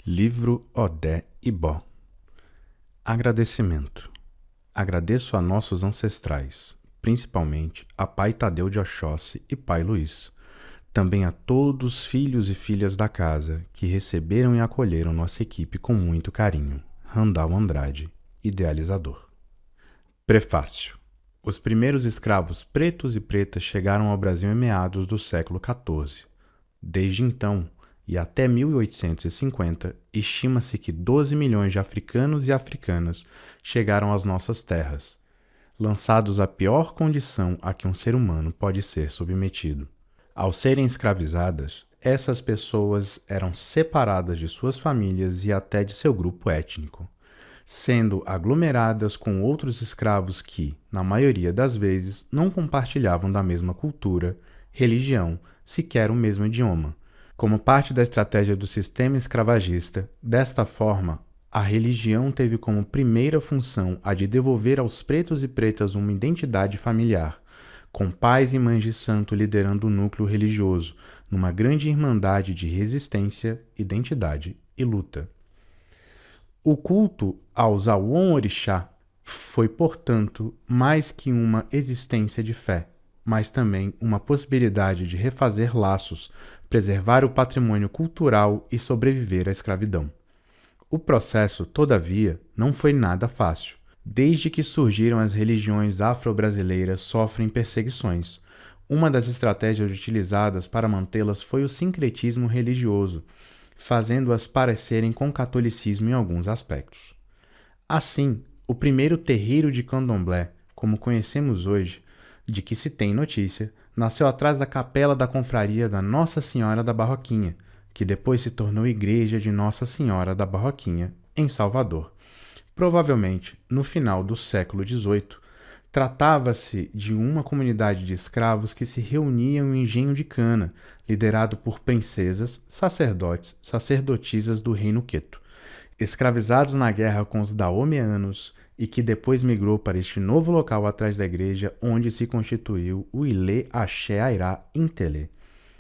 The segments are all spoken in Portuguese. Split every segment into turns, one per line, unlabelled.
Livro Odé Ibó. Agradecimento. Agradeço a nossos ancestrais, principalmente a Pai Tadeu de Oxóssi e Pai Luiz, também a todos os filhos e filhas da casa que receberam e acolheram nossa equipe com muito carinho. Randall Andrade, idealizador. Prefácio. Os primeiros escravos pretos e pretas chegaram ao Brasil em meados do século XIV. Desde então, e até 1850, estima-se que 12 milhões de africanos e africanas chegaram às nossas terras, lançados à pior condição a que um ser humano pode ser submetido. Ao serem escravizadas, essas pessoas eram separadas de suas famílias e até de seu grupo étnico, sendo aglomeradas com outros escravos que, na maioria das vezes, não compartilhavam da mesma cultura, religião, sequer o mesmo idioma. Como parte da estratégia do sistema escravagista, desta forma, a religião teve como primeira função a de devolver aos pretos e pretas uma identidade familiar, com pais e mães de santo liderando o núcleo religioso, numa grande irmandade de resistência, identidade e luta. O culto aos Awon-Orixá foi, portanto, mais que uma existência de fé, mas também uma possibilidade de refazer laços, preservar o patrimônio cultural e sobreviver à escravidão. O processo, todavia, não foi nada fácil. Desde que surgiram as religiões afro-brasileiras sofrem perseguições. Uma das estratégias utilizadas para mantê-las foi o sincretismo religioso, fazendo-as parecerem com o catolicismo em alguns aspectos. Assim, o primeiro terreiro de candomblé, como conhecemos hoje, de que se tem notícia, nasceu atrás da capela da confraria da Nossa Senhora da Barroquinha, que depois se tornou igreja de Nossa Senhora da Barroquinha, em Salvador. Provavelmente, no final do século XVIII, tratava-se de uma comunidade de escravos que se reuniam em engenho de cana, liderado por princesas, sacerdotes, sacerdotisas do reino Queto, escravizados na guerra com os daomeanos, e que depois migrou para este novo local atrás da igreja, onde se constituiu o Ilê Axé Airá Intele,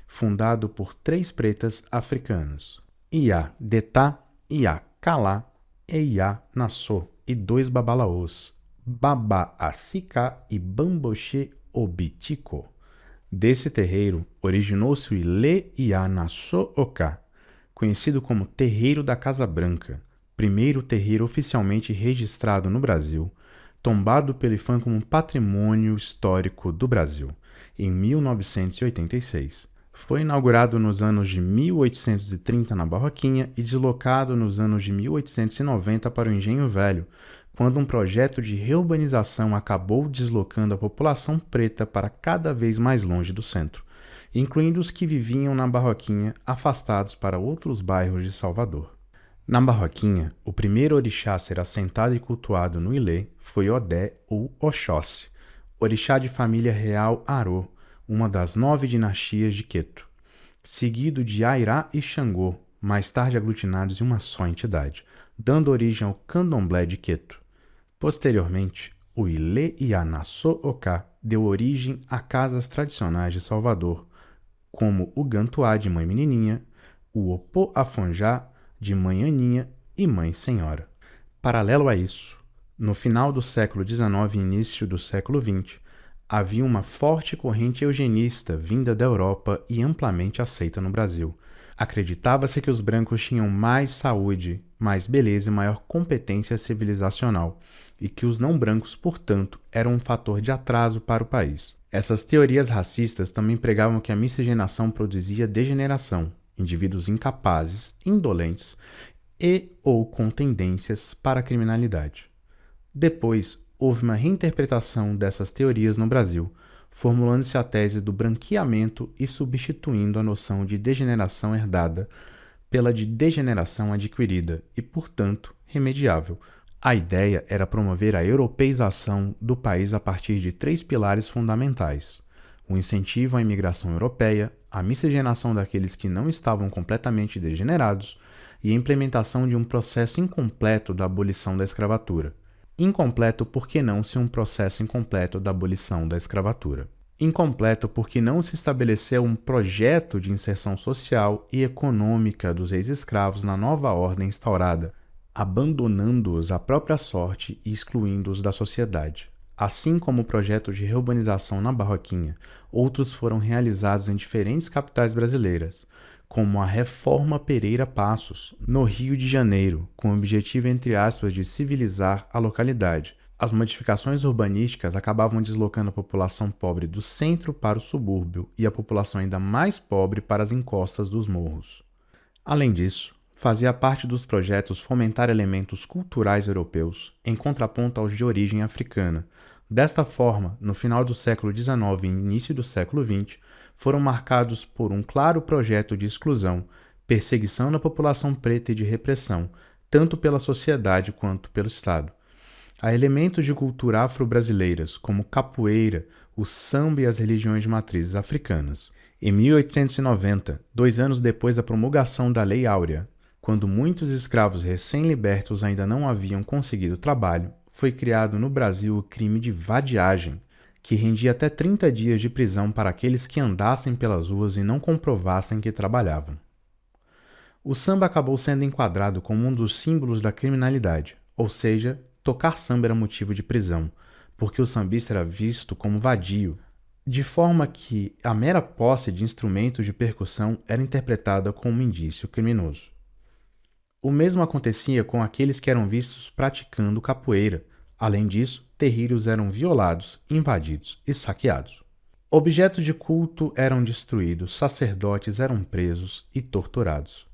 fundado por 3 pretas africanos, Iá Detá, Iá Calá e Iá Nassô, e 2 babalaôs, Babá Acicá e Bamboxê Obitico. Desse terreiro originou-se o Ilê Iá Nassô Oká, conhecido como Terreiro da Casa Branca, primeiro terreiro oficialmente registrado no Brasil, tombado pelo IFAM como Patrimônio Histórico do Brasil, em 1986. Foi inaugurado nos anos de 1830 na Barroquinha e deslocado nos anos de 1890 para o Engenho Velho, quando um projeto de reurbanização acabou deslocando a população preta para cada vez mais longe do centro, incluindo os que viviam na Barroquinha afastados para outros bairros de Salvador. Na Barroquinha, o primeiro orixá a ser assentado e cultuado no Ilê foi Odé ou Oxóssi, orixá de família real Arô, uma das 9 dinastias de Queto, seguido de Airá e Xangô, mais tarde aglutinados em uma só entidade, dando origem ao candomblé de Queto. Posteriormente, o Ilê Iá Nassô Oká deu origem a casas tradicionais de Salvador, como o Gantuá de Mãe Menininha, o Opô Afonjá de Mãe Aninha e Mãe Senhora. Paralelo a isso, no final do século XIX e início do século XX, havia uma forte corrente eugenista vinda da Europa e amplamente aceita no Brasil. Acreditava-se que os brancos tinham mais saúde, mais beleza e maior competência civilizacional, e que os não brancos, portanto, eram um fator de atraso para o país. Essas teorias racistas também pregavam que a miscigenação produzia degeneração, indivíduos incapazes, indolentes e ou com tendências para a criminalidade. Depois, houve uma reinterpretação dessas teorias no Brasil, formulando-se a tese do branqueamento e substituindo a noção de degeneração herdada pela de degeneração adquirida e, portanto, remediável. A ideia era promover a europeização do país a partir de 3 pilares fundamentais: o incentivo à imigração europeia, a miscigenação daqueles que não estavam completamente degenerados e a implementação de um processo incompleto da abolição da escravatura. Incompleto porque não se um processo incompleto da abolição da escravatura. Incompleto porque não se estabeleceu um projeto de inserção social e econômica dos ex-escravos na nova ordem instaurada, abandonando-os à própria sorte e excluindo-os da sociedade. Assim como o projeto de reurbanização na Barroquinha, outros foram realizados em diferentes capitais brasileiras, como a Reforma Pereira Passos, no Rio de Janeiro, com o objetivo, entre aspas, de civilizar a localidade. As modificações urbanísticas acabavam deslocando a população pobre do centro para o subúrbio e a população ainda mais pobre para as encostas dos morros. Além disso, fazia parte dos projetos fomentar elementos culturais europeus, em contraponto aos de origem africana. Desta forma, no final do século XIX e início do século XX, foram marcados por um claro projeto de exclusão, perseguição da população preta e de repressão, tanto pela sociedade quanto pelo Estado. Há elementos de cultura afro-brasileiras, como capoeira, o samba e as religiões de matrizes africanas. Em 1890, 2 anos depois da promulgação da Lei Áurea, quando muitos escravos recém-libertos ainda não haviam conseguido trabalho, foi criado no Brasil o crime de vadiagem, que rendia até 30 dias de prisão para aqueles que andassem pelas ruas e não comprovassem que trabalhavam. O samba acabou sendo enquadrado como um dos símbolos da criminalidade, ou seja, tocar samba era motivo de prisão, porque o sambista era visto como vadio, de forma que a mera posse de instrumentos de percussão era interpretada como um indício criminoso. O mesmo acontecia com aqueles que eram vistos praticando capoeira. Além disso, terreiros eram violados, invadidos e saqueados. Objetos de culto eram destruídos, sacerdotes eram presos e torturados.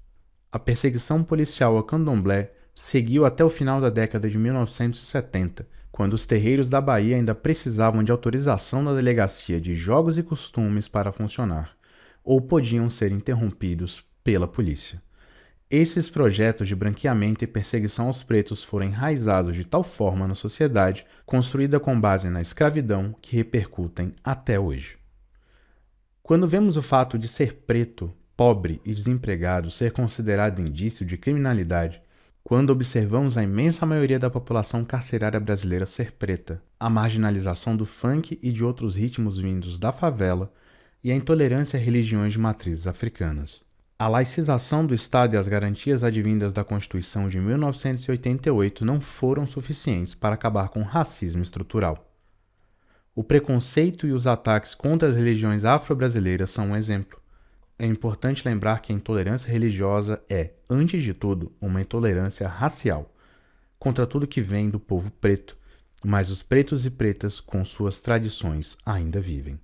A perseguição policial ao candomblé seguiu até o final da década de 1970, quando os terreiros da Bahia ainda precisavam de autorização da Delegacia de Jogos e Costumes para funcionar, ou podiam ser interrompidos pela polícia. Esses projetos de branqueamento e perseguição aos pretos foram enraizados de tal forma na sociedade, construída com base na escravidão, que repercutem até hoje. Quando vemos o fato de ser preto, pobre e desempregado ser considerado indício de criminalidade, quando observamos a imensa maioria da população carcerária brasileira ser preta, a marginalização do funk e de outros ritmos vindos da favela e a intolerância a religiões de matrizes africanas. A laicização do Estado e as garantias advindas da Constituição de 1988 não foram suficientes para acabar com o racismo estrutural. O preconceito e os ataques contra as religiões afro-brasileiras são um exemplo. É importante lembrar que a intolerância religiosa é, antes de tudo, uma intolerância racial, contra tudo que vem do povo preto, mas os pretos e pretas, com suas tradições, ainda vivem.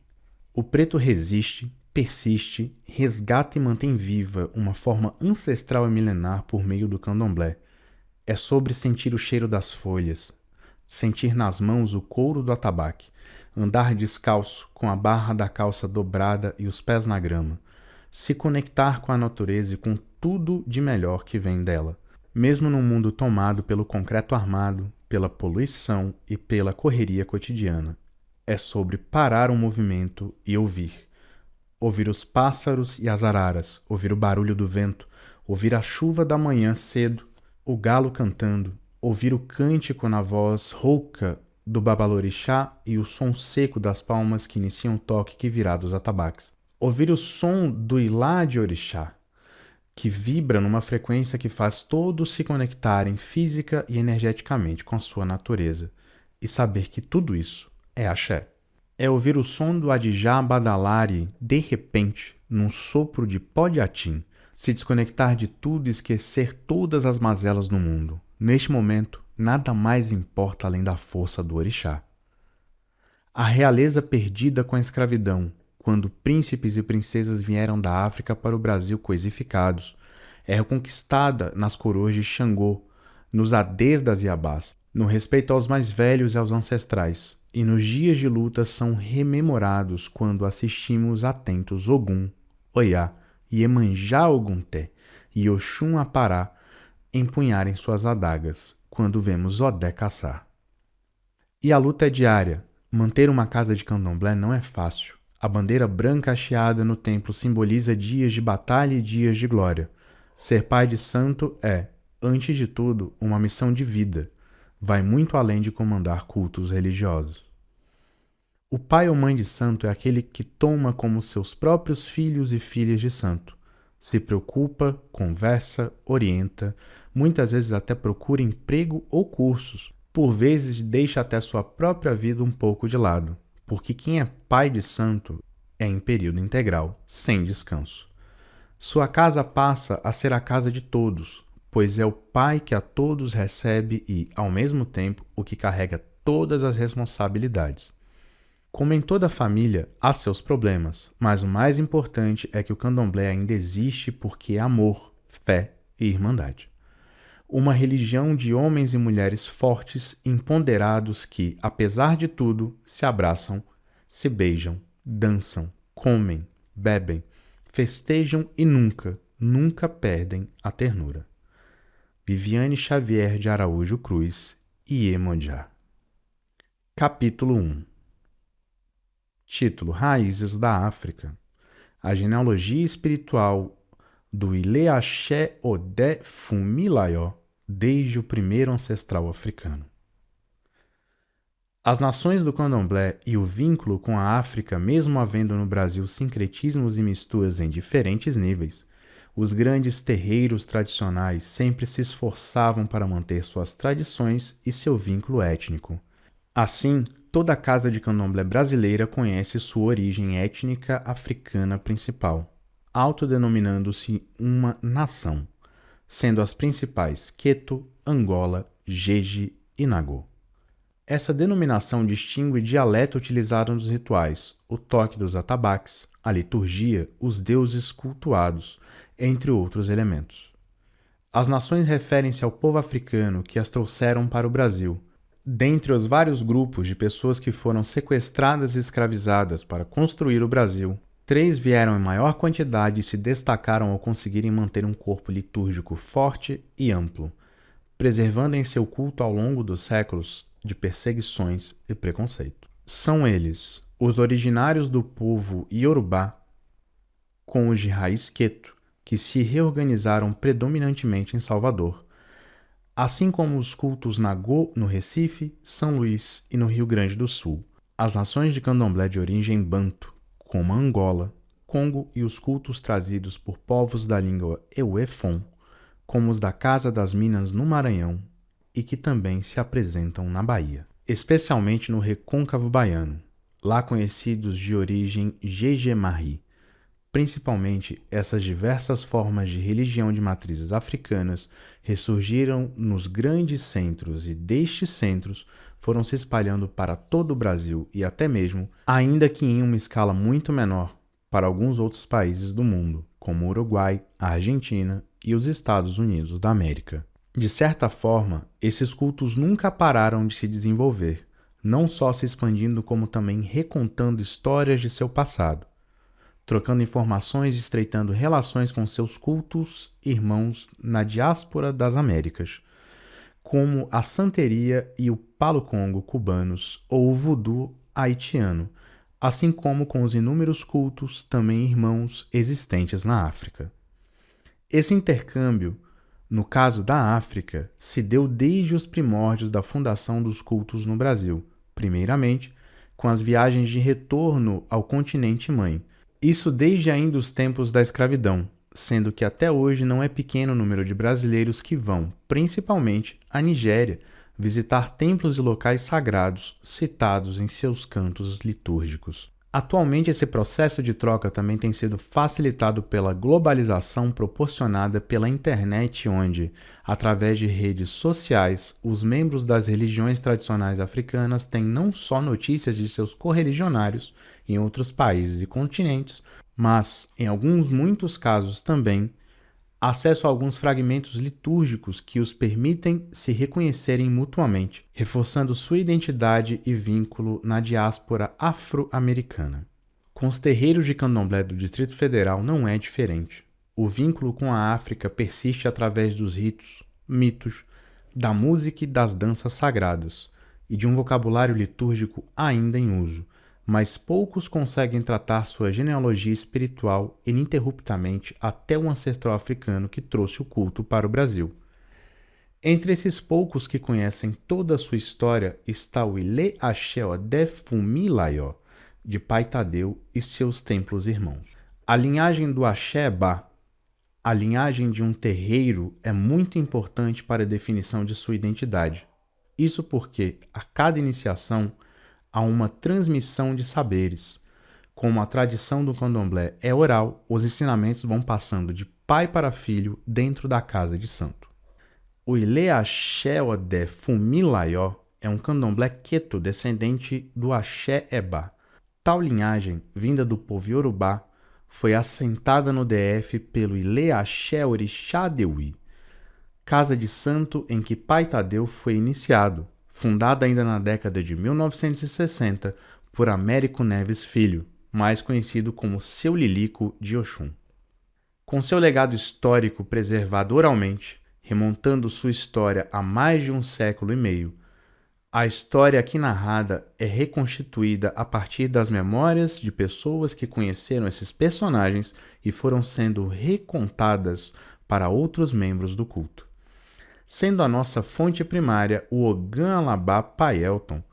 O preto resiste, persiste, resgata e mantém viva uma forma ancestral e milenar por meio do candomblé. É sobre sentir o cheiro das folhas, sentir nas mãos o couro do atabaque, andar descalço, com a barra da calça dobrada e os pés na grama, se conectar com a natureza e com tudo de melhor que vem dela, mesmo num mundo tomado pelo concreto armado, pela poluição e pela correria cotidiana. É sobre parar o movimento e ouvir. Ouvir os pássaros e as araras, ouvir o barulho do vento, ouvir a chuva da manhã cedo, o galo cantando, ouvir o cântico na voz rouca do babalorixá e o som seco das palmas que iniciam o toque que virá dos atabaques. Ouvir o som do ilá de orixá, que vibra numa frequência que faz todos se conectarem física e energeticamente com a sua natureza, e saber que tudo isso é axé. É ouvir o som do adijá badalari de repente, num sopro de pó de atim, se desconectar de tudo e esquecer todas as mazelas do mundo. Neste momento, nada mais importa além da força do orixá. A realeza perdida com a escravidão, quando príncipes e princesas vieram da África para o Brasil coisificados, é reconquistada nas coroas de Xangô, nos adês das Iabás, no respeito aos mais velhos e aos ancestrais, e nos dias de luta são rememorados quando assistimos atentos Ogum, Oiá, Iemanjá Ogunté e Oxum Apará empunharem suas adagas, quando vemos Odé caçar. E a luta é diária. Manter uma casa de candomblé não é fácil. A bandeira branca hasteada no templo simboliza dias de batalha e dias de glória. Ser pai de santo é, antes de tudo, uma missão de vida. Vai muito além de comandar cultos religiosos. O pai ou mãe de santo é aquele que toma como seus próprios filhos e filhas de santo. Se preocupa, conversa, orienta, muitas vezes até procura emprego ou cursos. Por vezes deixa até sua própria vida um pouco de lado, porque quem é pai de santo é em período integral, sem descanso. Sua casa passa a ser a casa de todos, pois é o pai que a todos recebe e, ao mesmo tempo, o que carrega todas as responsabilidades. Como em toda família, há seus problemas, mas o mais importante é que o candomblé ainda existe porque é amor, fé e irmandade. Uma religião de homens e mulheres fortes, empoderados que, apesar de tudo, se abraçam, se beijam, dançam, comem, bebem, festejam e nunca perdem a ternura. Viviane Xavier de Araújo Cruz, Iemonjá. Capítulo 1. Título: Raízes da África. A genealogia espiritual do Ile Axé Odé Fumilayó, desde o primeiro ancestral africano. As nações do candomblé e o vínculo com a África, mesmo havendo no Brasil sincretismos e misturas em diferentes níveis, os grandes terreiros tradicionais sempre se esforçavam para manter suas tradições e seu vínculo étnico. Assim, toda casa de candomblé brasileira conhece sua origem étnica africana principal, autodenominando-se uma nação, sendo as principais Queto, Angola, Jeje e Nagô. Essa denominação distingue o dialeto utilizado nos rituais, o toque dos atabaques, a liturgia, os deuses cultuados, entre outros elementos. As nações referem-se ao povo africano que as trouxeram para o Brasil. Dentre os vários grupos de pessoas que foram sequestradas e escravizadas para construir o Brasil, 3 vieram em maior quantidade e se destacaram ao conseguirem manter um corpo litúrgico forte e amplo, preservando em seu culto ao longo dos séculos de perseguições e preconceito. São eles os originários do povo Iorubá, com os de raiz Queto, que se reorganizaram predominantemente em Salvador, assim como os cultos Nagô no Recife, São Luís e no Rio Grande do Sul. As nações de candomblé de origem banto, como Angola, Congo e os cultos trazidos por povos da língua Euefon, como os da Casa das Minas no Maranhão e que também se apresentam na Bahia, especialmente no Recôncavo Baiano, lá conhecidos de origem Jeje-Marie. Principalmente, essas diversas formas de religião de matrizes africanas ressurgiram nos grandes centros e destes centros foram se espalhando para todo o Brasil e até mesmo, ainda que em uma escala muito menor, para alguns outros países do mundo, como o Uruguai, a Argentina e os Estados Unidos da América. De certa forma, esses cultos nunca pararam de se desenvolver, não só se expandindo como também recontando histórias de seu passado, trocando informações e estreitando relações com seus cultos irmãos na diáspora das Américas, como a santeria e o palo-congo cubanos ou o voodoo haitiano, assim como com os inúmeros cultos também irmãos existentes na África. Esse intercâmbio, no caso da África, se deu desde os primórdios da fundação dos cultos no Brasil, primeiramente com as viagens de retorno ao continente-mãe, isso desde ainda os tempos da escravidão, sendo que até hoje não é pequeno o número de brasileiros que vão, principalmente, à Nigéria, visitar templos e locais sagrados citados em seus cantos litúrgicos. Atualmente, esse processo de troca também tem sido facilitado pela globalização proporcionada pela internet, onde, através de redes sociais, os membros das religiões tradicionais africanas têm não só notícias de seus correligionários em outros países e continentes, mas, em muitos casos também, acesso a alguns fragmentos litúrgicos que os permitem se reconhecerem mutuamente, reforçando sua identidade e vínculo na diáspora afro-americana. Com os terreiros de candomblé do Distrito Federal não é diferente. O vínculo com a África persiste através dos ritos, mitos, da música e das danças sagradas, e de um vocabulário litúrgico ainda em uso, mas poucos conseguem tratar sua genealogia espiritual ininterruptamente até o ancestral africano que trouxe o culto para o Brasil. Entre esses poucos que conhecem toda a sua história está o Ile Axé Odé Fumilayó, de Pai Tadeu e seus templos irmãos. A linhagem do Axé-Bá, a linhagem de um terreiro, é muito importante para a definição de sua identidade. Isso porque, a cada iniciação, há uma transmissão de saberes. Como a tradição do candomblé é oral, os ensinamentos vão passando de pai para filho dentro da casa de santo. O Ilê Axé Odé Fumilaió é um candomblé queto descendente do Axé-Ebá. Tal linhagem, vinda do povo Yorubá, foi assentada no DF pelo Ilê Axé Orixá Deuí, casa de santo em que Pai Tadeu foi iniciado, fundada ainda na década de 1960 por Américo Neves Filho, mais conhecido como Seu Lilico de Oxum. Com seu legado histórico preservado oralmente, remontando sua história a mais de um século e meio, a história aqui narrada é reconstituída a partir das memórias de pessoas que conheceram esses personagens e foram sendo recontadas para outros membros do culto. Sendo a nossa fonte primária o Ogã Alabá Pai Elton,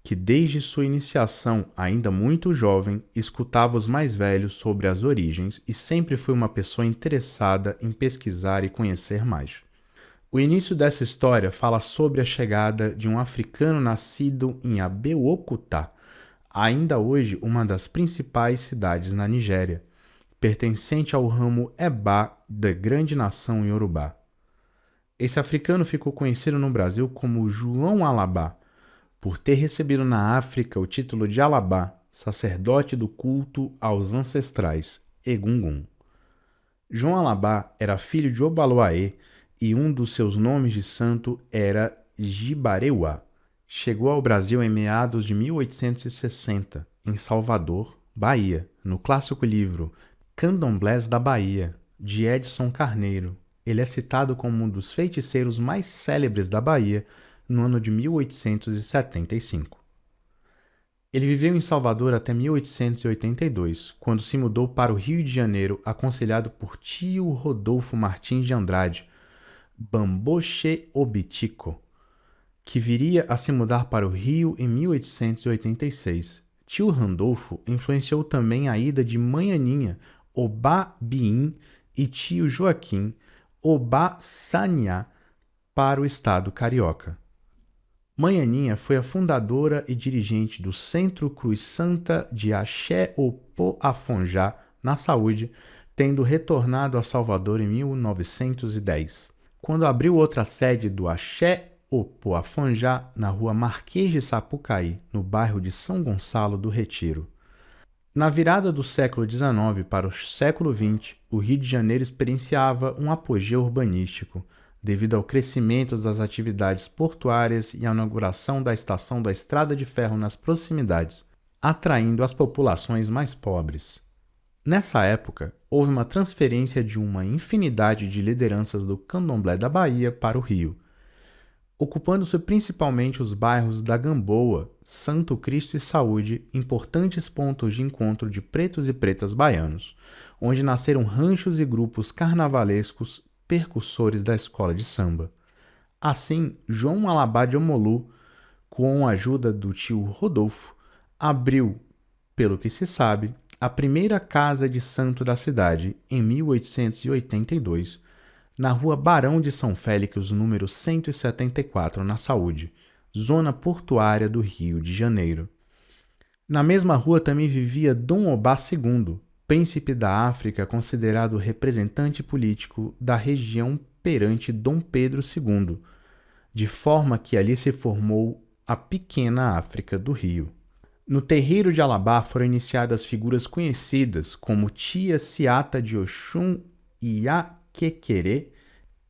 que desde sua iniciação, ainda muito jovem, escutava os mais velhos sobre as origens e sempre foi uma pessoa interessada em pesquisar e conhecer mais. O início dessa história fala sobre a chegada de um africano nascido em Abeokuta, ainda hoje uma das principais cidades na Nigéria, pertencente ao ramo Ebá da grande nação Yorubá. Esse africano ficou conhecido no Brasil como João Alabá, por ter recebido na África o título de Alabá, sacerdote do culto aos ancestrais, Egungun. João Alabá era filho de Obaloaê e um dos seus nomes de santo era Jibareuá. Chegou ao Brasil em meados de 1860, em Salvador, Bahia, no clássico livro Candomblés da Bahia, de Edson Carneiro. Ele é citado como um dos feiticeiros mais célebres da Bahia no ano de 1875. Ele viveu em Salvador até 1882, quando se mudou para o Rio de Janeiro, aconselhado por tio Rodolfo Martins de Andrade, Bamboche Obitico, que viria a se mudar para o Rio em 1886. Tio Randolfo influenciou também a ida de Manhaninha, Obá Biim, e tio Joaquim, Obá Saniá, para o estado carioca. Manhaninha foi a fundadora e dirigente do Centro Cruz Santa de Axé Opô Afonjá, na saúde, tendo retornado a Salvador em 1910. Quando abriu outra sede do Axé Opô Afonjá, na rua Marquês de Sapucaí, no bairro de São Gonçalo do Retiro. Na virada do século XIX para o século XX, o Rio de Janeiro experienciava um apogeu urbanístico, devido ao crescimento das atividades portuárias e à inauguração da estação da Estrada de Ferro nas proximidades, atraindo as populações mais pobres. Nessa época, houve uma transferência de uma infinidade de lideranças do candomblé da Bahia para o Rio, ocupando-se principalmente os bairros da Gamboa, Santo Cristo e Saúde, importantes pontos de encontro de pretos e pretas baianos, onde nasceram ranchos e grupos carnavalescos percussores da escola de samba. Assim, João Alabá de Omolu, com a ajuda do tio Rodolfo, abriu, pelo que se sabe, a primeira casa de santo da cidade em 1882, na rua Barão de São Félix, número 174, na Saúde, zona portuária do Rio de Janeiro. Na mesma rua também vivia Dom Obá II, príncipe da África, considerado representante político da região perante Dom Pedro II, de forma que ali se formou a pequena África do Rio. No terreiro de Alabá foram iniciadas figuras conhecidas como Tia Ciata de Oxum Iaquequerê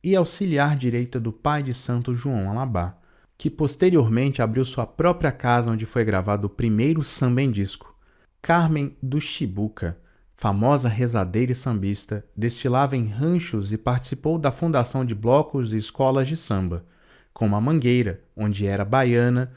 e auxiliar direita do pai de santo João Alabá, que posteriormente abriu sua própria casa onde foi gravado o primeiro samba em disco. Carmen do Chibuca, famosa rezadeira e sambista, desfilava em ranchos e participou da fundação de blocos e escolas de samba, como a Mangueira, onde era baiana,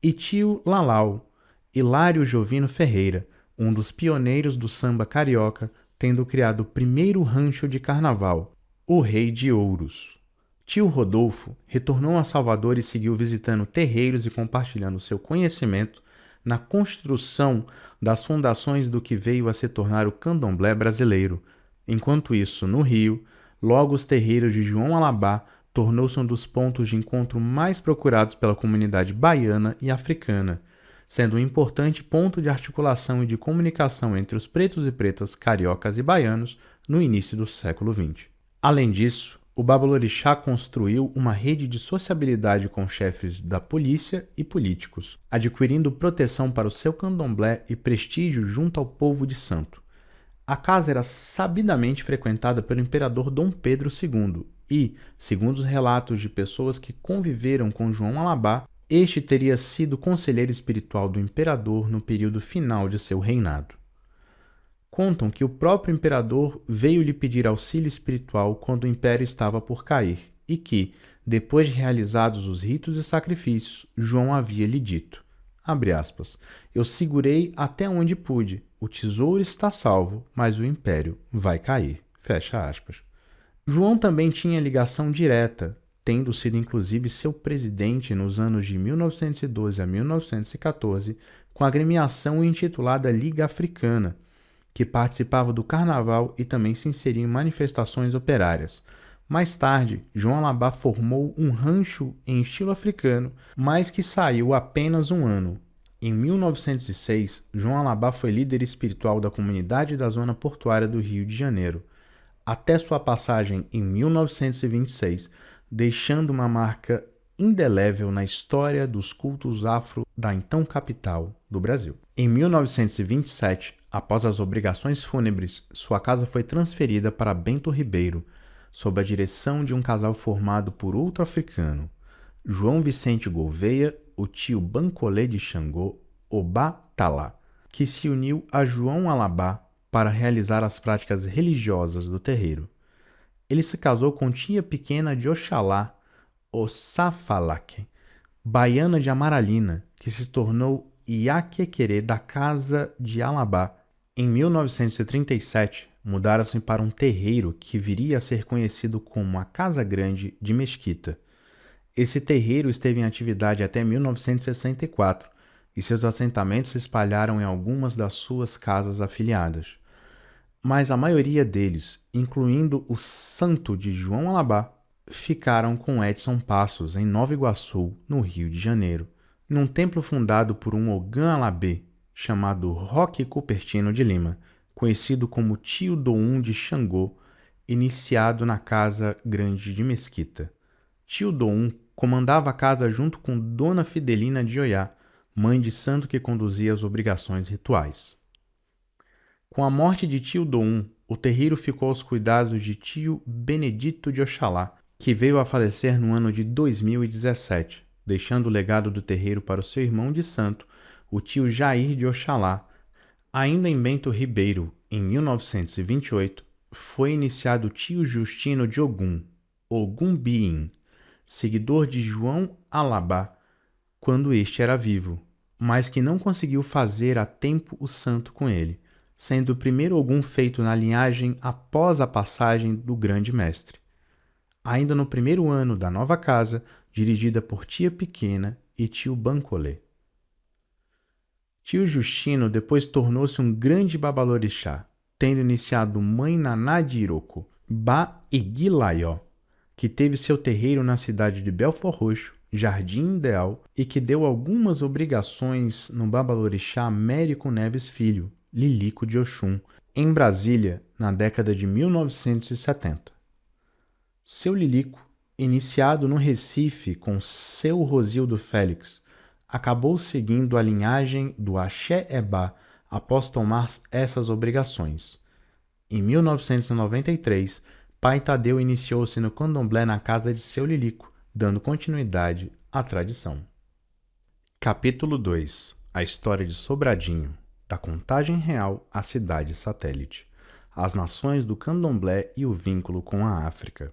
e tio Lalau, Hilário Jovino Ferreira, um dos pioneiros do samba carioca, tendo criado o primeiro rancho de carnaval, o Rei de Ouros. Tio Rodolfo retornou a Salvador e seguiu visitando terreiros e compartilhando seu conhecimento na construção das fundações do que veio a se tornar o candomblé brasileiro. Enquanto isso, no Rio, logo os terreiros de João Alabá tornou-se um dos pontos de encontro mais procurados pela comunidade baiana e africana, sendo um importante ponto de articulação e de comunicação entre os pretos e pretas cariocas e baianos no início do século XX. Além disso, o Babalorixá construiu uma rede de sociabilidade com chefes da polícia e políticos, adquirindo proteção para o seu candomblé e prestígio junto ao povo de santo. A casa era sabidamente frequentada pelo imperador Dom Pedro II e, segundo os relatos de pessoas que conviveram com João Alabá, este teria sido conselheiro espiritual do imperador no período final de seu reinado. Contam que o próprio imperador veio lhe pedir auxílio espiritual quando o império estava por cair e que, depois de realizados os ritos e sacrifícios, João havia lhe dito, abre aspas, eu segurei até onde pude, o tesouro está salvo, mas o império vai cair, fecha aspas. João também tinha ligação direta, tendo sido inclusive seu presidente nos anos de 1912 a 1914, com a agremiação intitulada Liga Africana, que participava do carnaval e também se inseria em manifestações operárias. Mais tarde, João Alabá formou um rancho em estilo africano, mas que saiu apenas um ano. Em 1906, João Alabá foi líder espiritual da comunidade da zona portuária do Rio de Janeiro, até sua passagem em 1926, deixando uma marca indelével na história dos cultos afro da então capital do Brasil. Em 1927, após as obrigações fúnebres, sua casa foi transferida para Bento Ribeiro, sob a direção de um casal formado por outro africano, João Vicente Gouveia, o tio Bancolê de Xangô, Obá Talá, que se uniu a João Alabá para realizar as práticas religiosas do terreiro. Ele se casou com tia pequena de Oxalá, Ossafalaque, baiana de Amaralina, que se tornou Iaquequerê da Casa de Alabá. Em 1937, mudaram-se para um terreiro que viria a ser conhecido como a Casa Grande de Mesquita. Esse terreiro esteve em atividade até 1964 e seus assentamentos se espalharam em algumas das suas casas afiliadas. Mas a maioria deles, incluindo o Santo de João Alabá, ficaram com Edson Passos em Nova Iguaçu, no Rio de Janeiro, num templo fundado por um Ogã Alabê, chamado Roque Cupertino de Lima, conhecido como Tio Doum de Xangô, iniciado na Casa Grande de Mesquita. Tio Doum comandava a casa junto com Dona Fidelina de Oiá, mãe de santo que conduzia as obrigações rituais. Com a morte de Tio Doum, o terreiro ficou aos cuidados de Tio Benedito de Oxalá, que veio a falecer no ano de 2017, deixando o legado do terreiro para o seu irmão de santo, o tio Jair de Oxalá. Ainda em Bento Ribeiro, em 1928, foi iniciado o tio Justino de Ogum, Ogum Biim, seguidor de João Alabá, quando este era vivo, mas que não conseguiu fazer a tempo o santo com ele, sendo o primeiro Ogum feito na linhagem após a passagem do grande mestre. Ainda no primeiro ano da nova casa, dirigida por tia Pequena e tio Bancolê. Tio Justino depois tornou-se um grande babalorixá, tendo iniciado Mãe Naná de Iroko, Ba Iguilaió, que teve seu terreiro na cidade de Belford Roxo, Jardim Ideal, e que deu algumas obrigações no babalorixá Américo Neves Filho, Lilico de Oxum, em Brasília, na década de 1970. Seu Lilico, iniciado no Recife com seu Rosildo Félix, acabou seguindo a linhagem do Axé Ebá após tomar essas obrigações. Em 1993, Pai Tadeu iniciou-se no candomblé na casa de seu Lilico, dando continuidade à tradição. Capítulo 2. A história de Sobradinho, da Contagem Real à cidade satélite, as nações do candomblé e o vínculo com a África.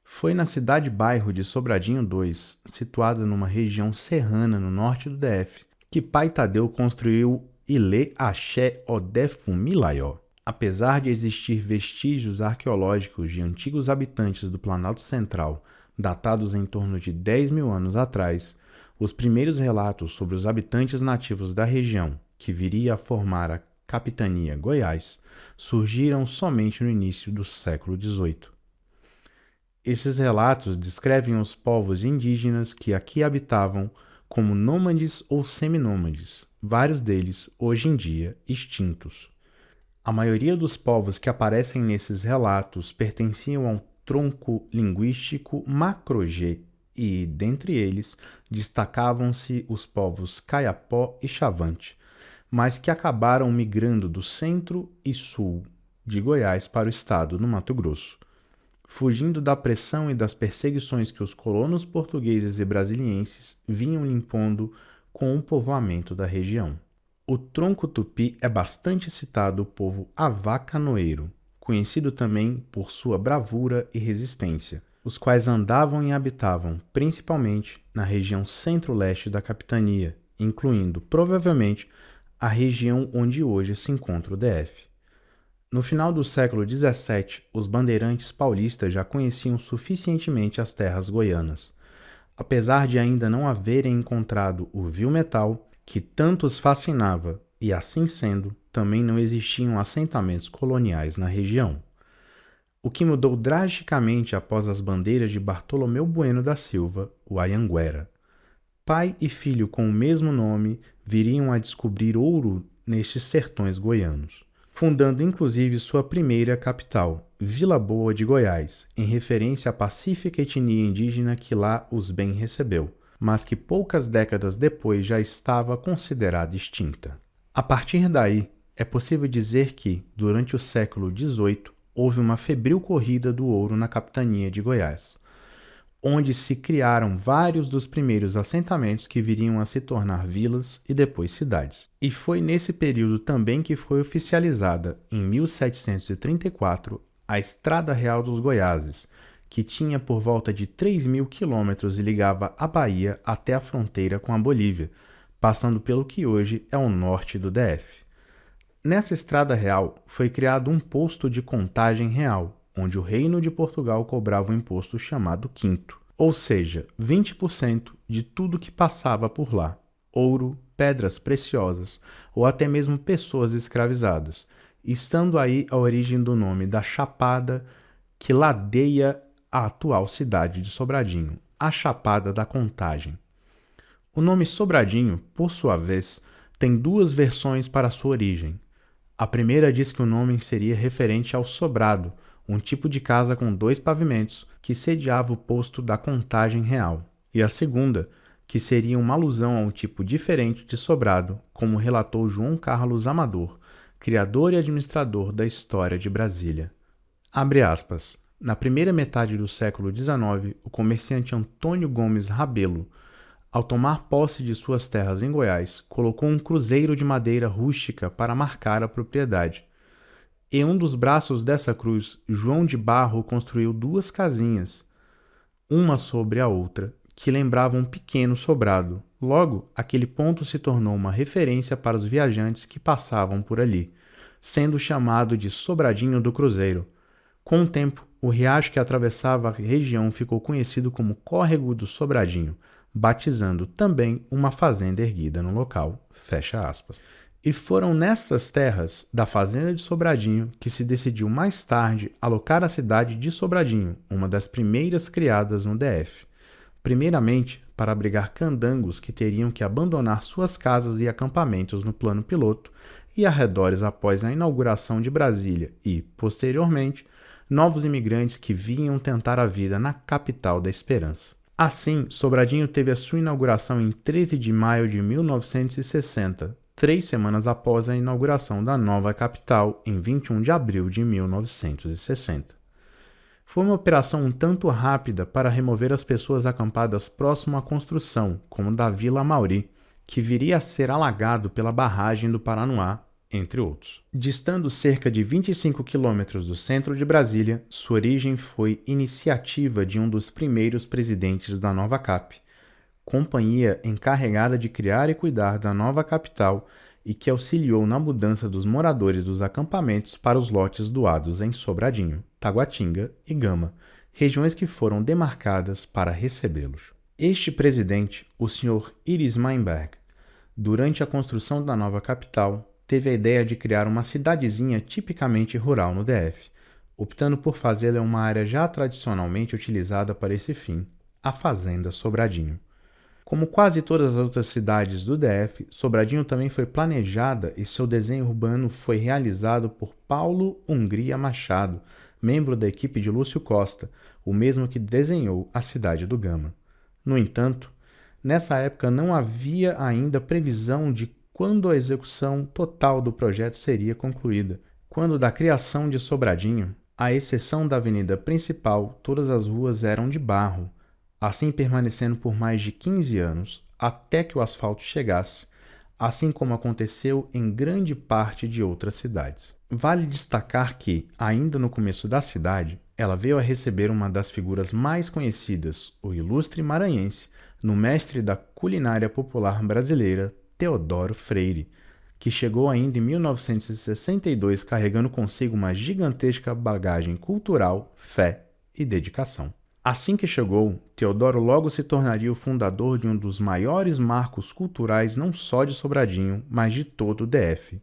Foi na cidade-bairro de Sobradinho II, situada numa região serrana no norte do DF, que Pai Tadeu construiu Ilê Axé Odefumilaió. Apesar de existir vestígios arqueológicos de antigos habitantes do Planalto Central, datados em torno de 10 mil anos atrás, Os primeiros relatos sobre os habitantes nativos da região, que viria a formar a capitania Goiás, surgiram somente no início do século XVIII. Esses relatos descrevem os povos indígenas que aqui habitavam como nômades ou seminômades, vários deles, hoje em dia, extintos. A maioria dos povos que aparecem nesses relatos pertenciam ao tronco linguístico Macro-G e, dentre eles, destacavam-se os povos Kayapó e Chavante, mas que acabaram migrando do centro e sul de Goiás para o estado no Mato Grosso, fugindo da pressão e das perseguições que os colonos portugueses e brasilienses vinham impondo com o povoamento da região. O tronco tupi é bastante citado o povo avacanoeiro, conhecido também por sua bravura e resistência, os quais andavam e habitavam principalmente na região centro-leste da capitania, incluindo, provavelmente, a região onde hoje se encontra o DF. No final do século XVII, os bandeirantes paulistas já conheciam suficientemente as terras goianas. Apesar de ainda não haverem encontrado o vil-metal que tanto os fascinava, e assim sendo, também não existiam assentamentos coloniais na região. O que mudou drasticamente após as bandeiras de Bartolomeu Bueno da Silva, o Anhanguera. Pai e filho com o mesmo nome viriam a descobrir ouro nestes sertões goianos, fundando inclusive sua primeira capital, Vila Boa de Goiás, em referência à pacífica etnia indígena que lá os bem recebeu, mas que poucas décadas depois já estava considerada extinta. A partir daí, é possível dizer que, durante o século XVIII, houve uma febril corrida do ouro na capitania de Goiás, onde se criaram vários dos primeiros assentamentos que viriam a se tornar vilas e depois cidades. E foi nesse período também que foi oficializada, em 1734, a Estrada Real dos Goiáses, que tinha por volta de 3.000 quilômetros e ligava a Bahia até a fronteira com a Bolívia, passando pelo que hoje é o norte do DF. Nessa Estrada Real foi criado um posto de contagem real, onde o Reino de Portugal cobrava um imposto chamado quinto, ou seja, 20% de tudo que passava por lá, ouro, pedras preciosas ou até mesmo pessoas escravizadas, estando aí a origem do nome da chapada que ladeia a atual cidade de Sobradinho, a Chapada da Contagem. O nome Sobradinho, por sua vez, tem duas versões para sua origem. A primeira diz que o nome seria referente ao sobrado, um tipo de casa com 2 pavimentos que sediava o posto da contagem real, e a segunda, que seria uma alusão a um tipo diferente de sobrado, como relatou João Carlos Amador, criador e administrador da história de Brasília. Abre aspas. Na primeira metade do século XIX, o comerciante Antônio Gomes Rabelo, ao tomar posse de suas terras em Goiás, colocou um cruzeiro de madeira rústica para marcar a propriedade. Em um dos braços dessa cruz, João de Barro construiu 2 casinhas, uma sobre a outra, que lembravam um pequeno sobrado. Logo, aquele ponto se tornou uma referência para os viajantes que passavam por ali, sendo chamado de Sobradinho do Cruzeiro. Com o tempo, o riacho que atravessava a região ficou conhecido como Córrego do Sobradinho, batizando também uma fazenda erguida no local. Fecha aspas. E foram nessas terras da fazenda de Sobradinho que se decidiu mais tarde alocar a cidade de Sobradinho, uma das primeiras criadas no DF. Primeiramente, para abrigar candangos que teriam que abandonar suas casas e acampamentos no plano piloto e arredores após a inauguração de Brasília e, posteriormente, novos imigrantes que vinham tentar a vida na capital da esperança. Assim, Sobradinho teve a sua inauguração em 13 de maio de 1960, 3 semanas após a inauguração da nova capital, em 21 de abril de 1960. Foi uma operação um tanto rápida para remover as pessoas acampadas próximo à construção, como da Vila Amauri, que viria a ser alagado pela barragem do Paranoá, entre outros. Distando cerca de 25 quilômetros do centro de Brasília, sua origem foi iniciativa de um dos primeiros presidentes da nova CAP, companhia encarregada de criar e cuidar da nova capital e que auxiliou na mudança dos moradores dos acampamentos para os lotes doados em Sobradinho, Taguatinga e Gama, regiões que foram demarcadas para recebê-los. Este presidente, o Sr. Iris Meinberg, durante a construção da nova capital, teve a ideia de criar uma cidadezinha tipicamente rural no DF, optando por fazê-la em uma área já tradicionalmente utilizada para esse fim, a Fazenda Sobradinho. Como quase todas as outras cidades do DF, Sobradinho também foi planejada e seu desenho urbano foi realizado por Paulo Hungria Machado, membro da equipe de Lúcio Costa, o mesmo que desenhou a cidade do Gama. No entanto, nessa época não havia ainda previsão de quando a execução total do projeto seria concluída. Quando da criação de Sobradinho, à exceção da avenida principal, todas as ruas eram de barro, assim permanecendo por mais de 15 anos, até que o asfalto chegasse, assim como aconteceu em grande parte de outras cidades. Vale destacar que, ainda no começo da cidade, ela veio a receber uma das figuras mais conhecidas, o ilustre maranhense, no mestre da culinária popular brasileira, Teodoro Freire, que chegou ainda em 1962 carregando consigo uma gigantesca bagagem cultural, fé e dedicação. Assim que chegou, Teodoro logo se tornaria o fundador de um dos maiores marcos culturais não só de Sobradinho, mas de todo o DF,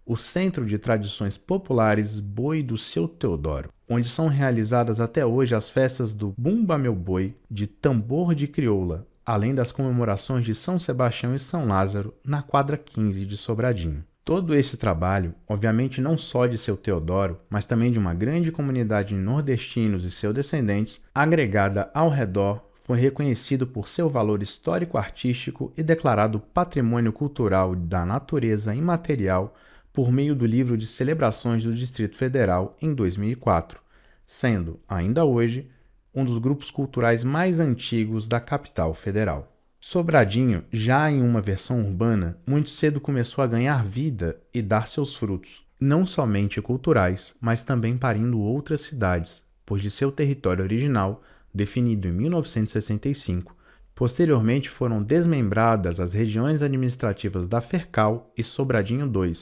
o Centro de Tradições Populares Boi do Seu Teodoro, onde são realizadas até hoje as festas do Bumba Meu Boi, de Tambor de Crioula, além das comemorações de São Sebastião e São Lázaro, na quadra 15 de Sobradinho. Todo esse trabalho, obviamente não só de seu Teodoro, mas também de uma grande comunidade de nordestinos e seus descendentes, agregada ao redor, foi reconhecido por seu valor histórico-artístico e declarado Patrimônio Cultural da Natureza Imaterial por meio do Livro de Celebrações do Distrito Federal em 2004, sendo, ainda hoje, um dos grupos culturais mais antigos da capital federal. Sobradinho, já em uma versão urbana, muito cedo começou a ganhar vida e dar seus frutos, não somente culturais, mas também parindo outras cidades, pois de seu território original, definido em 1965, posteriormente foram desmembradas as regiões administrativas da Fercal e Sobradinho II,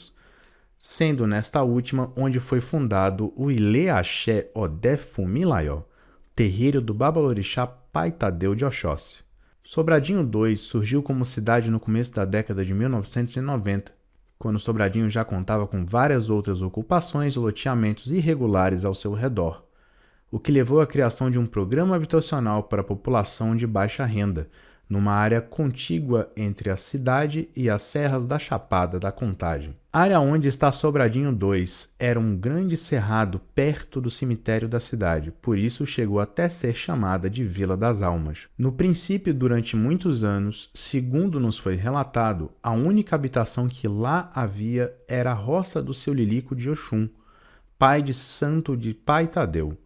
sendo nesta última onde foi fundado o Ilê Axé Odé Fumilaió, terreiro do Babalorixá Pai Tadeu de Oxóssi. Sobradinho II surgiu como cidade no começo da década de 1990, quando Sobradinho já contava com várias outras ocupações e loteamentos irregulares ao seu redor, o que levou à criação de um programa habitacional para a população de baixa renda, numa área contígua entre a cidade e as serras da Chapada da Contagem. A área onde está Sobradinho II era um grande cerrado perto do cemitério da cidade, por isso chegou até ser chamada de Vila das Almas. No princípio, durante muitos anos, segundo nos foi relatado, a única habitação que lá havia era a roça do seu Lilico de Oxum, pai de santo de Pai Tadeu.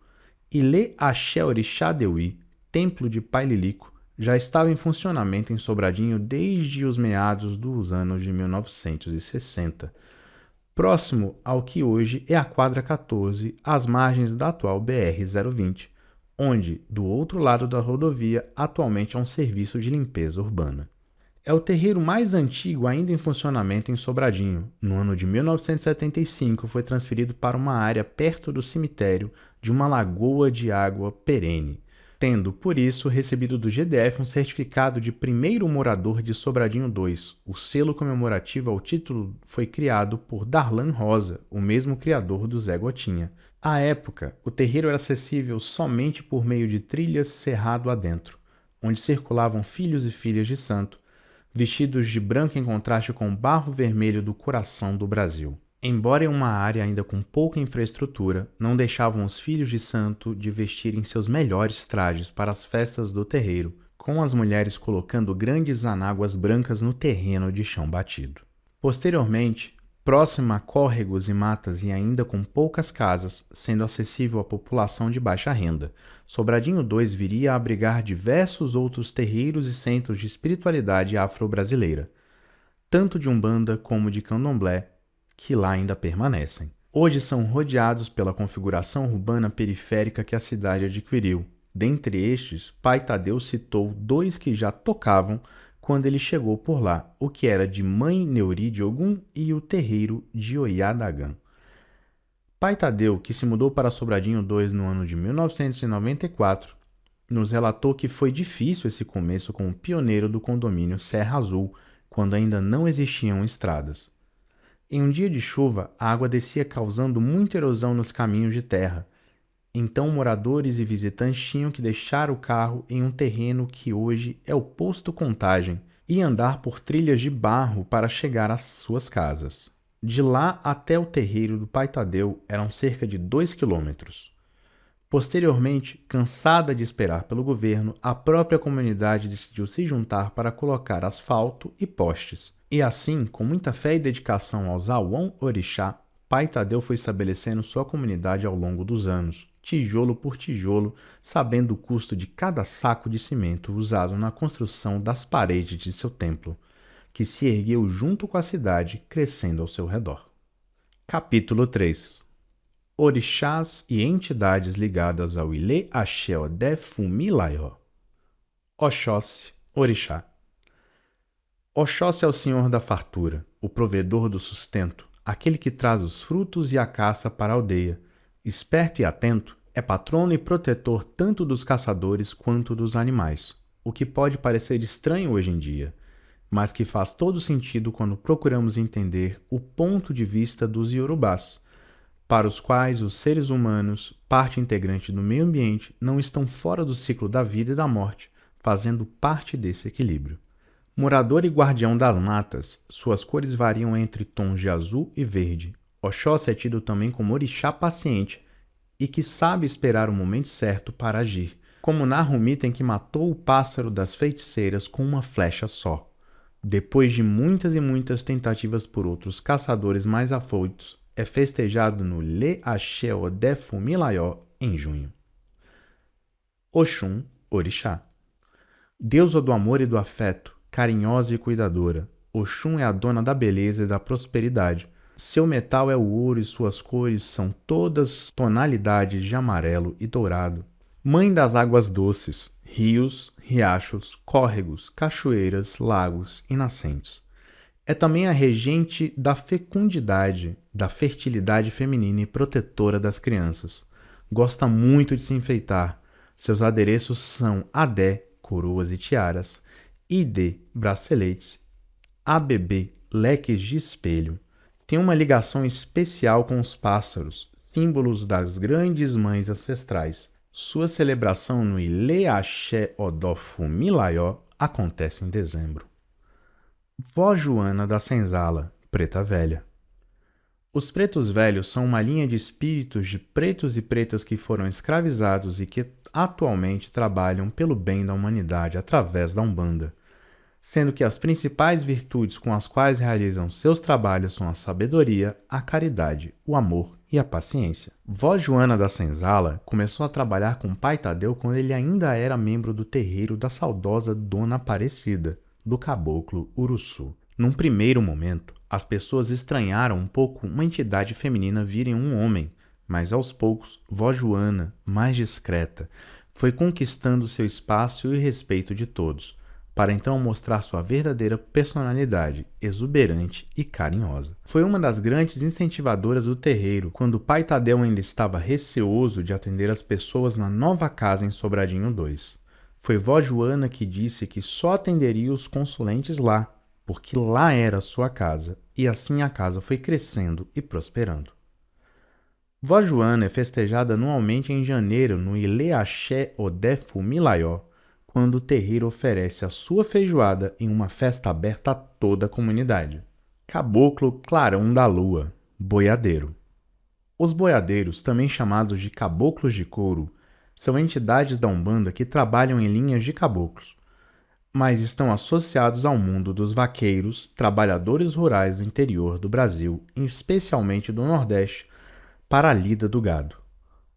Ilê Axé Orixá Deuí, templo de Pai Lilico, já estava em funcionamento em Sobradinho desde os meados dos anos de 1960, próximo ao que hoje é a quadra 14, às margens da atual BR-020, onde, do outro lado da rodovia, atualmente há um serviço de limpeza urbana. É o terreiro mais antigo ainda em funcionamento em Sobradinho. No ano de 1975, foi transferido para uma área perto do cemitério de uma lagoa de água perene, tendo, por isso, recebido do GDF um certificado de primeiro morador de Sobradinho II. O selo comemorativo ao título foi criado por Darlan Rosa, o mesmo criador do Zé Gotinha. À época, o terreiro era acessível somente por meio de trilhas cerrado adentro, onde circulavam filhos e filhas de santo, vestidos de branco em contraste com o barro vermelho do coração do Brasil. Embora em uma área ainda com pouca infraestrutura, não deixavam os filhos de santo de vestirem seus melhores trajes para as festas do terreiro, com as mulheres colocando grandes anáguas brancas no terreno de chão batido. Posteriormente, próximo a córregos e matas e ainda com poucas casas, sendo acessível à população de baixa renda, Sobradinho II viria a abrigar diversos outros terreiros e centros de espiritualidade afro-brasileira, tanto de Umbanda como de Candomblé, que lá ainda permanecem. Hoje são rodeados pela configuração urbana periférica que a cidade adquiriu. Dentre estes, Pai Tadeu citou 2 que já tocavam quando ele chegou por lá, o que era de Mãe Neuri de Ogum e o terreiro de Oiadagã. Pai Tadeu, que se mudou para Sobradinho II no ano de 1994, nos relatou que foi difícil esse começo com o pioneiro do condomínio Serra Azul, quando ainda não existiam estradas. Em um dia de chuva, a água descia causando muita erosão nos caminhos de terra. Então, moradores e visitantes tinham que deixar o carro em um terreno que hoje é o posto Contagem e andar por trilhas de barro para chegar às suas casas. De lá até o terreiro do Pai Tadeu eram cerca de 2 quilômetros. Posteriormente, cansada de esperar pelo governo, a própria comunidade decidiu se juntar para colocar asfalto e postes. E assim, com muita fé e dedicação aos Awon Orixá, Pai Tadeu foi estabelecendo sua comunidade ao longo dos anos, tijolo por tijolo, sabendo o custo de cada saco de cimento usado na construção das paredes de seu templo, que se ergueu junto com a cidade, crescendo ao seu redor. Capítulo 3. Orixás e entidades ligadas ao Ilê Axé Odé Fumilaió. Oxóssi, Orixá. Oxóssi é o senhor da fartura, o provedor do sustento, aquele que traz os frutos e a caça para a aldeia. Esperto e atento, é patrono e protetor tanto dos caçadores quanto dos animais, o que pode parecer estranho hoje em dia, mas que faz todo sentido quando procuramos entender o ponto de vista dos iorubás, para os quais os seres humanos, parte integrante do meio ambiente, não estão fora do ciclo da vida e da morte, fazendo parte desse equilíbrio. Morador e guardião das matas, suas cores variam entre tons de azul e verde. Oxóssi é tido também como orixá paciente e que sabe esperar o momento certo para agir, como narra o mito em que matou o pássaro das feiticeiras com uma flecha só. Depois de muitas e muitas tentativas por outros caçadores mais afoitos, é festejado no Lê Axé Odé Fumilaió em junho. Oxum, Orixá. Deusa do amor e do afeto, carinhosa e cuidadora, Oxum é a dona da beleza e da prosperidade. Seu metal é o ouro e suas cores são todas tonalidades de amarelo e dourado. Mãe das águas doces, rios, riachos, córregos, cachoeiras, lagos e nascentes. É também a regente da fecundidade, da fertilidade feminina e protetora das crianças. Gosta muito de se enfeitar. Seus adereços são adé, coroas e tiaras, idê, braceletes, abebê, leques de espelho. Tem uma ligação especial com os pássaros, símbolos das grandes mães ancestrais. Sua celebração no Ilê Axé Odó Fumilaió acontece em dezembro. Vó Joana da Senzala, Preta Velha. Os pretos velhos são uma linha de espíritos de pretos e pretas que foram escravizados e que atualmente trabalham pelo bem da humanidade através da Umbanda, sendo que as principais virtudes com as quais realizam seus trabalhos são a sabedoria, a caridade, o amor e a paciência. Vó Joana da Senzala começou a trabalhar com Pai Tadeu quando ele ainda era membro do terreiro da saudosa Dona Aparecida, do caboclo Uruçu. Num primeiro momento, as pessoas estranharam um pouco uma entidade feminina vir em um homem, mas aos poucos, Vó Joana, mais discreta, foi conquistando seu espaço e o respeito de todos, para então mostrar sua verdadeira personalidade, exuberante e carinhosa. Foi uma das grandes incentivadoras do terreiro, quando o Pai Tadeu ainda estava receoso de atender as pessoas na nova casa em Sobradinho 2. Foi Vó Joana que disse que só atenderia os consulentes lá, porque lá era sua casa, e assim a casa foi crescendo e prosperando. Vó Joana é festejada anualmente em janeiro no Ilê Axé Odé Fumilaió, quando o terreiro oferece a sua feijoada em uma festa aberta a toda a comunidade. Caboclo Clarão da Lua, boiadeiro. Os boiadeiros, também chamados de caboclos de couro, são entidades da Umbanda que trabalham em linhas de caboclos, mas estão associados ao mundo dos vaqueiros, trabalhadores rurais do interior do Brasil, especialmente do Nordeste, para a lida do gado.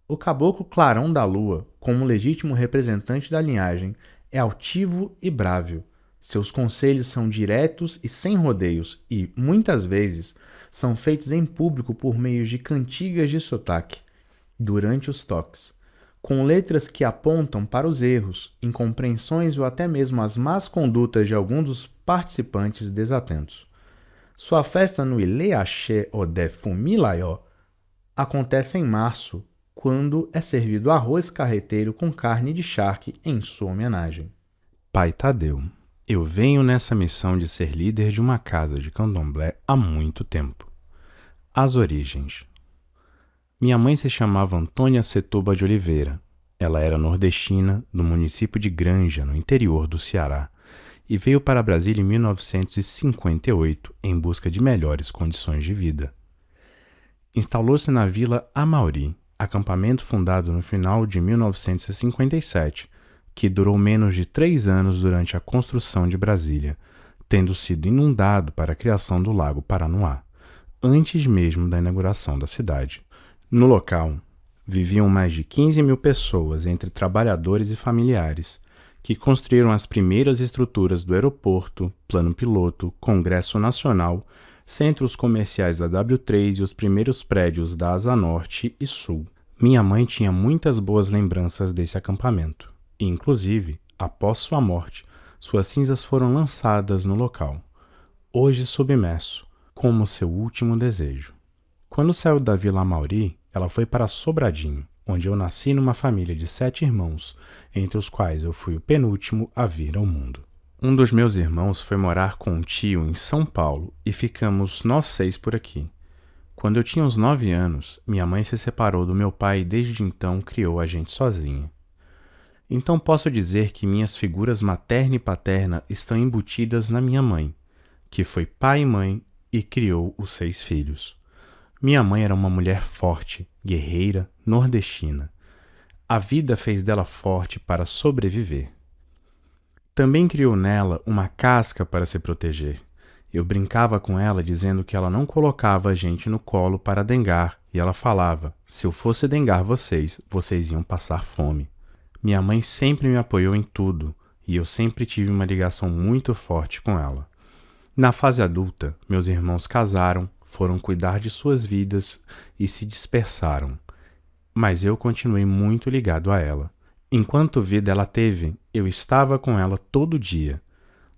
O caboclo Clarão da Lua, como legítimo representante da linhagem, é altivo e brávio. Seus conselhos são diretos e sem rodeios e, muitas vezes, são feitos em público por meio de cantigas de sotaque, durante os toques, com letras que apontam para os erros, incompreensões ou até mesmo as más condutas de alguns dos participantes desatentos. Sua festa no Ilê Axé Odé Fumilaió acontece em março, quando é servido arroz carreteiro com carne de charque em sua homenagem. Pai Tadeu, eu venho nessa missão de ser líder de uma casa de candomblé há muito tempo. As origens. Minha mãe se chamava Antônia Setúbal de Oliveira. Ela era nordestina, do município de Granja, no interior do Ceará, e veio para Brasília em 1958 em busca de melhores condições de vida. Instalou-se na Vila Amauri, acampamento fundado no final de 1957, que durou menos de 3 anos durante a construção de Brasília, tendo sido inundado para a criação do Lago Paranoá, antes mesmo da inauguração da cidade. No local, viviam mais de 15 mil pessoas, entre trabalhadores e familiares, que construíram as primeiras estruturas do aeroporto, plano piloto, Congresso Nacional, centros comerciais da W3 e os primeiros prédios da Asa Norte e Sul. Minha mãe tinha muitas boas lembranças desse acampamento, e inclusive, após sua morte, suas cinzas foram lançadas no local, hoje submerso, como seu último desejo. Quando saiu da Vila Amauri, ela foi para Sobradinho, onde eu nasci numa família de 7 irmãos, entre os quais eu fui o penúltimo a vir ao mundo. Um dos meus irmãos foi morar com um tio em São Paulo e ficamos nós 6 por aqui. Quando eu tinha uns 9 anos, minha mãe se separou do meu pai e desde então criou a gente sozinha. Então posso dizer que minhas figuras materna e paterna estão embutidas na minha mãe, que foi pai e mãe e criou os 6 filhos. Minha mãe era uma mulher forte, guerreira, nordestina. A vida fez dela forte para sobreviver. Também criou nela uma casca para se proteger. Eu brincava com ela dizendo que ela não colocava a gente no colo para dengar, e ela falava, se eu fosse dengar vocês, vocês iam passar fome. Minha mãe sempre me apoiou em tudo, e eu sempre tive uma ligação muito forte com ela. Na fase adulta, meus irmãos casaram, foram cuidar de suas vidas e se dispersaram. Mas eu continuei muito ligado a ela. Enquanto vida ela teve, eu estava com ela todo dia.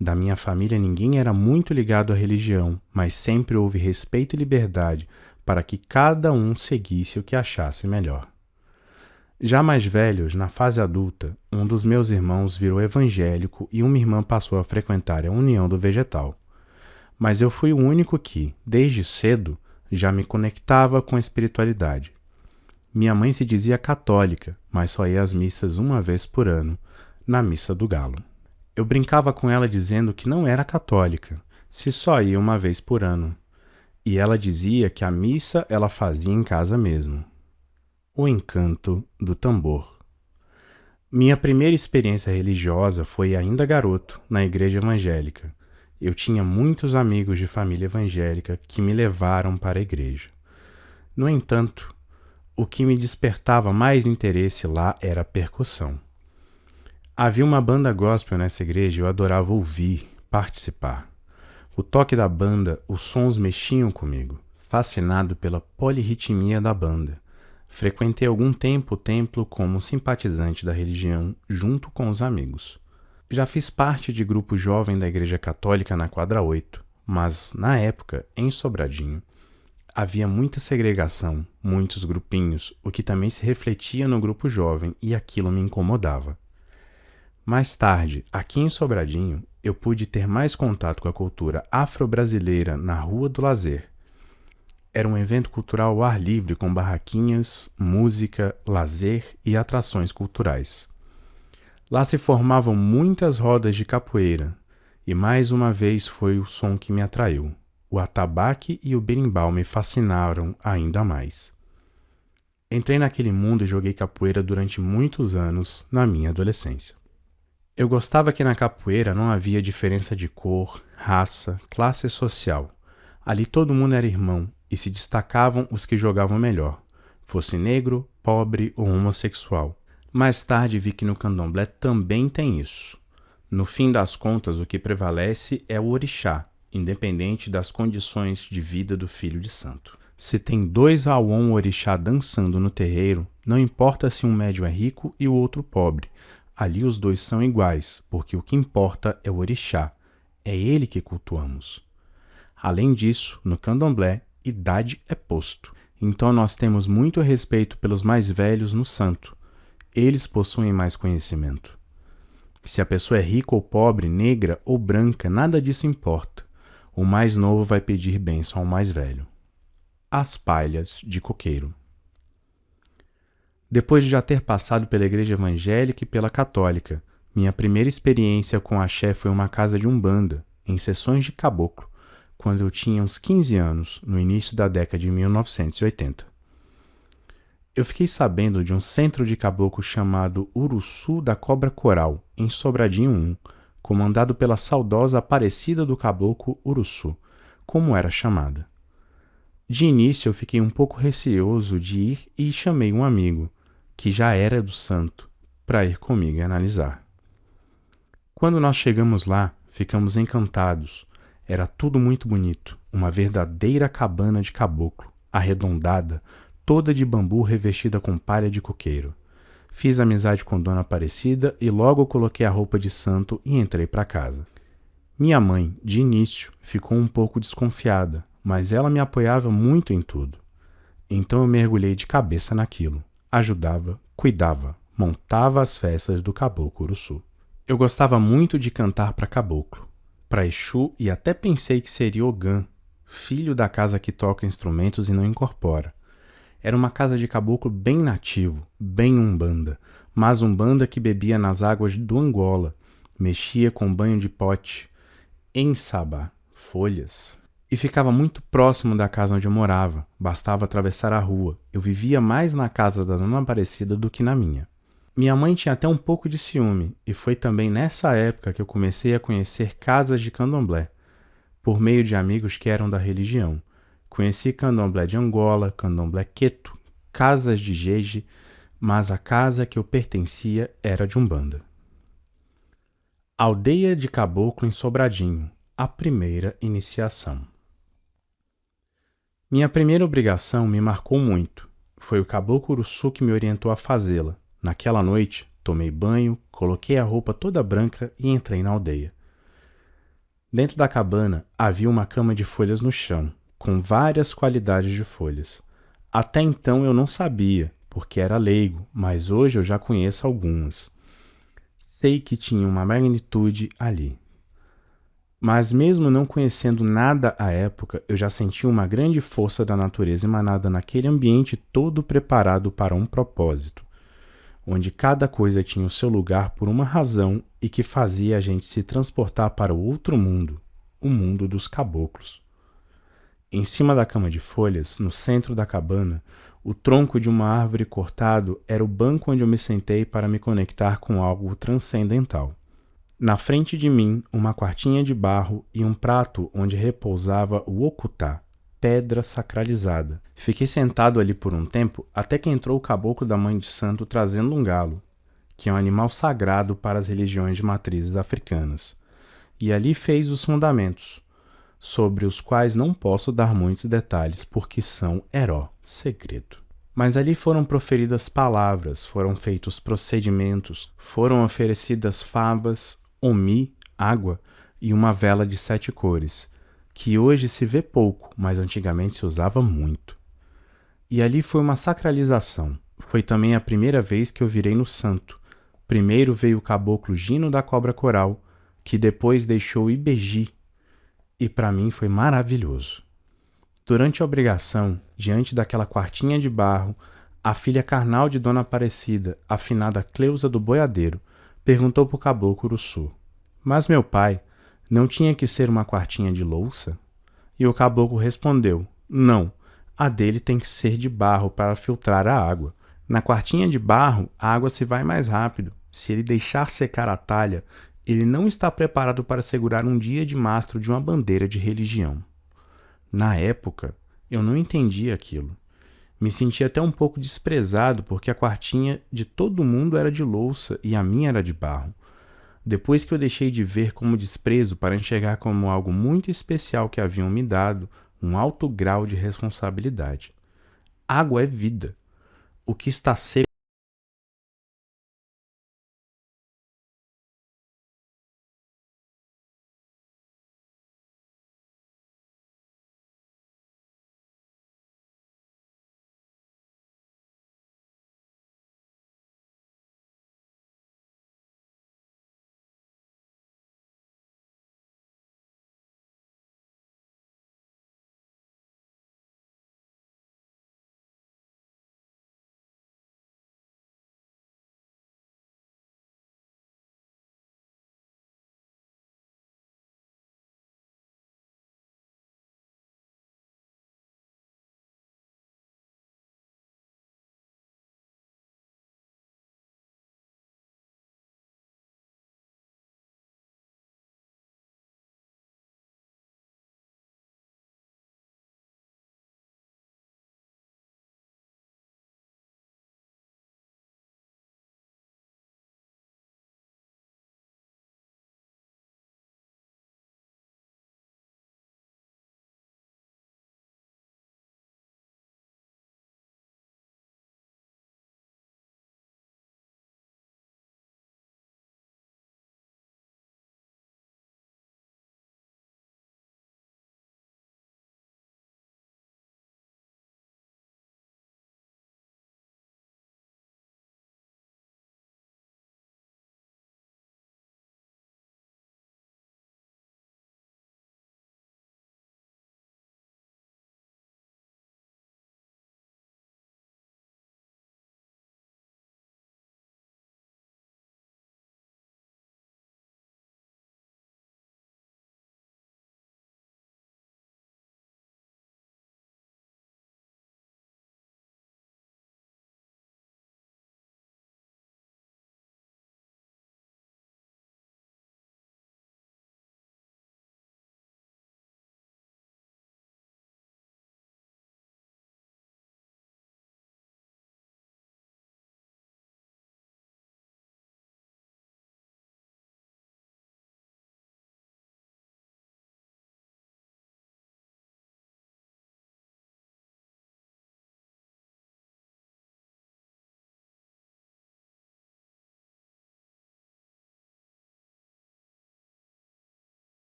Da minha família ninguém era muito ligado à religião, mas sempre houve respeito e liberdade para que cada um seguisse o que achasse melhor. Já mais velhos, na fase adulta, um dos meus irmãos virou evangélico e uma irmã passou a frequentar a União do Vegetal. Mas eu fui o único que, desde cedo, já me conectava com a espiritualidade. Minha mãe se dizia católica, mas só ia às missas uma vez por ano, na Missa do Galo. Eu brincava com ela dizendo que não era católica, se só ia uma vez por ano. E ela dizia que a missa ela fazia em casa mesmo. O encanto do tambor. Minha primeira experiência religiosa foi ainda garoto, na igreja evangélica. Eu tinha muitos amigos de família evangélica que me levaram para a igreja. No entanto, o que me despertava mais interesse lá era a percussão. Havia uma banda gospel nessa igreja e eu adorava ouvir, participar. O toque da banda, os sons mexiam comigo. Fascinado pela polirritmia da banda, frequentei algum tempo o templo como simpatizante da religião junto com os amigos. Já fiz parte de grupo jovem da Igreja Católica na Quadra 8, mas, na época, em Sobradinho, havia muita segregação, muitos grupinhos, o que também se refletia no grupo jovem e aquilo me incomodava. Mais tarde, aqui em Sobradinho, eu pude ter mais contato com a cultura afro-brasileira na Rua do Lazer. Era um evento cultural ao ar livre com barraquinhas, música, lazer e atrações culturais. Lá se formavam muitas rodas de capoeira, e mais uma vez foi o som que me atraiu. O atabaque e o berimbau me fascinaram ainda mais. Entrei naquele mundo e joguei capoeira durante muitos anos na minha adolescência. Eu gostava que na capoeira não havia diferença de cor, raça, classe social. Ali todo mundo era irmão e se destacavam os que jogavam melhor, fosse negro, pobre ou homossexual. Mais tarde vi que no candomblé também tem isso. No fim das contas, o que prevalece é o orixá, independente das condições de vida do filho de santo. Se tem 2 Awon orixá dançando no terreiro, não importa se um médio é rico e o outro pobre. Ali os 2 são iguais, porque o que importa é o orixá. É ele que cultuamos. Além disso, no candomblé, idade é posto. Então nós temos muito respeito pelos mais velhos no santo. Eles possuem mais conhecimento. Se a pessoa é rica ou pobre, negra ou branca, nada disso importa. O mais novo vai pedir bênção ao mais velho. As palhas de coqueiro. Depois de já ter passado pela igreja evangélica e pela católica, minha primeira experiência com axé foi uma casa de umbanda, em sessões de caboclo, quando eu tinha uns 15 anos, no início da década de 1980. Eu fiquei sabendo de um centro de caboclo chamado Uruçu da Cobra Coral, em Sobradinho 1, comandado pela saudosa Aparecida do Caboclo Uruçu, como era chamada. De início eu fiquei um pouco receoso de ir e chamei um amigo, que já era do santo, para ir comigo e analisar. Quando nós chegamos lá, ficamos encantados. Era tudo muito bonito, uma verdadeira cabana de caboclo, arredondada, toda de bambu revestida com palha de coqueiro. Fiz amizade com Dona Aparecida e logo coloquei a roupa de santo e entrei para casa. Minha mãe, de início, ficou um pouco desconfiada, mas ela me apoiava muito em tudo. Então eu mergulhei de cabeça naquilo. Ajudava, cuidava, montava as festas do Caboclo Uruçu. Eu gostava muito de cantar para caboclo, para Exu e até pensei que seria Ogã, filho da casa que toca instrumentos e não incorpora. Era uma casa de caboclo bem nativo, bem umbanda, mas umbanda que bebia nas águas do Angola, mexia com banho de pote, em sabá, folhas. E ficava muito próximo da casa onde eu morava, bastava atravessar a rua. Eu vivia mais na casa da Dona Aparecida do que na minha. Minha mãe tinha até um pouco de ciúme, e foi também nessa época que eu comecei a conhecer casas de candomblé, por meio de amigos que eram da religião. Conheci candomblé de Angola, candomblé queto, casas de jeje, mas a casa que eu pertencia era de umbanda. Aldeia de Caboclo em Sobradinho, a primeira iniciação. Minha primeira obrigação me marcou muito. Foi o Caboclo Uruçu que me orientou a fazê-la. Naquela noite, tomei banho, coloquei a roupa toda branca e entrei na aldeia. Dentro da cabana havia uma cama de folhas no chão, com várias qualidades de folhas. Até então eu não sabia, porque era leigo, mas hoje eu já conheço algumas. Sei que tinha uma magnitude ali. Mas mesmo não conhecendo nada à época, eu já senti uma grande força da natureza emanada naquele ambiente todo preparado para um propósito, onde cada coisa tinha o seu lugar por uma razão e que fazia a gente se transportar para o outro mundo, o mundo dos caboclos. Em cima da cama de folhas, no centro da cabana, o tronco de uma árvore cortado era o banco onde eu me sentei para me conectar com algo transcendental. Na frente de mim, uma quartinha de barro e um prato onde repousava o okutá, pedra sacralizada. Fiquei sentado ali por um tempo até que entrou o caboclo da mãe de santo trazendo um galo, que é um animal sagrado para as religiões de matrizes africanas. E ali fez os fundamentos, sobre os quais não posso dar muitos detalhes porque são segredo. Mas ali foram proferidas palavras, foram feitos procedimentos, foram oferecidas favas, omi, água e uma vela de 7 cores, que hoje se vê pouco, mas antigamente se usava muito. E ali foi uma sacralização. Foi também a primeira vez que eu virei no santo. Primeiro veio o caboclo Gino da Cobra Coral, que depois deixou Ibeji, e para mim foi maravilhoso. Durante a obrigação, diante daquela quartinha de barro, a filha carnal de Dona Aparecida, a finada Cleusa do Boiadeiro, perguntou para o caboclo Uruçu: "Mas meu pai, não tinha que ser uma quartinha de louça?" E o caboclo respondeu: "Não, a dele tem que ser de barro para filtrar a água. Na quartinha de barro, a água se vai mais rápido. Se ele deixar secar a talha, ele não está preparado para segurar um dia de mastro de uma bandeira de religião." Na época, eu não entendia aquilo. Me sentia até um pouco desprezado porque a quartinha de todo mundo era de louça e a minha era de barro. Depois que eu deixei de ver como desprezo para enxergar como algo muito especial que haviam me dado, um alto grau de responsabilidade. Água é vida. O que está seco